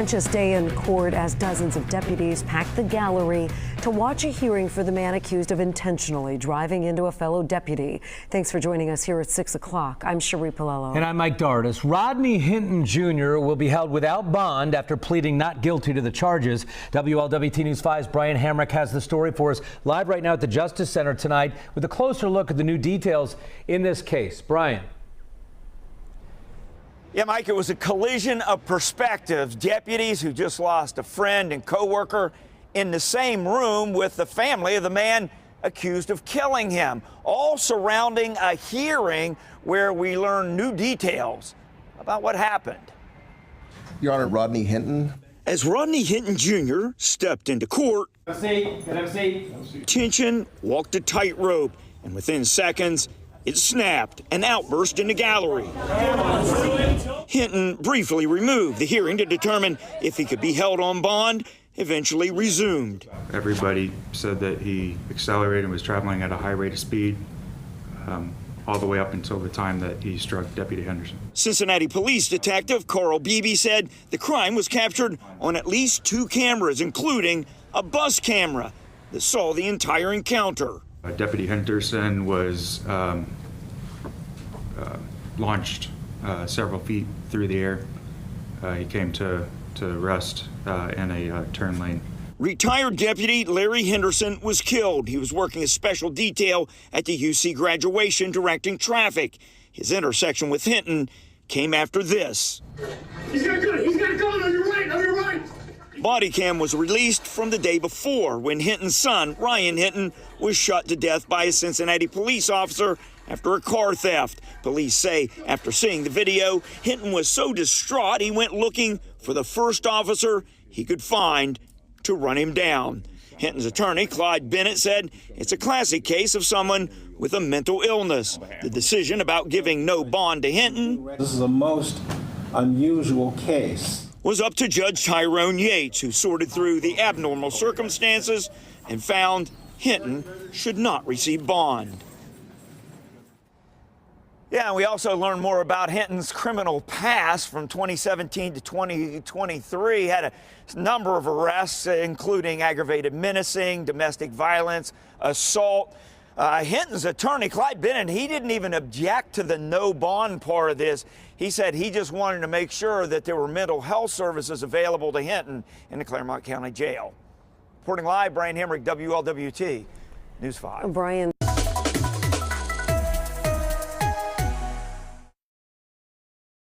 contentious day in court as dozens of deputies packed the gallery to watch a hearing for the man accused of intentionally driving into a fellow deputy. Thanks for joining us here at 6 o'clock. I'm Cherie Palello. And I'm Mike Dardis. Rodney Hinton Jr. will be held without bond after pleading not guilty to the charges. WLWT News 5's Brian Hamrick has the story for us live right now at the Justice Center tonight with a closer look at the new details in this case. Brian. Yeah, Mike, it was a collision of perspectives. Deputies who just lost a friend and coworker in the same room with the family of the man accused of killing him, all surrounding a hearing where we learn new details about what happened. Your Honor, Rodney Hinton. As Rodney Hinton Jr. stepped into court, tension walked a tightrope, and within seconds, it snapped and outburst in the gallery. Hinton briefly removed the hearing to determine if he could be held on bond, eventually resumed. Everybody said that he accelerated and was traveling at a high rate of speed all the way up until the time that he struck Deputy Henderson. Cincinnati Police Detective Carl Beebe said the crime was captured on at least 2 cameras, including a bus camera that saw the entire encounter. Deputy Henderson was launched several feet through the air. He came to rest in a turn lane. Retired Deputy Larry Henderson was killed. He was working a special detail at the UC graduation directing traffic. His intersection with Hinton came after this. He's got a gun! He's got a gun! On your right! On your right! Body cam was released from the day before when Hinton's son, Ryan Hinton, was shot to death by a Cincinnati police officer after a car theft. Police say after seeing the video, Hinton was so distraught he went looking for the first officer he could find to run him down. Hinton's attorney, Clyde Bennett, said it's a classic case of someone with a mental illness. The decision about giving no bond to Hinton, this is a most unusual case, was up to Judge Tyrone Yates, who sorted through the abnormal circumstances and found Hinton should not receive bond. Yeah, and we also learned more about Hinton's criminal past from 2017 to 2023. Had a number of arrests, including aggravated menacing, domestic violence, assault. Hinton's attorney, Clyde Bennett, he didn't even object to the no bond part of this. He said he just wanted to make sure that there were mental health services available to Hinton in the Claremont County Jail. Reporting live, Brian Hamrick, WLWT News 5. Brian.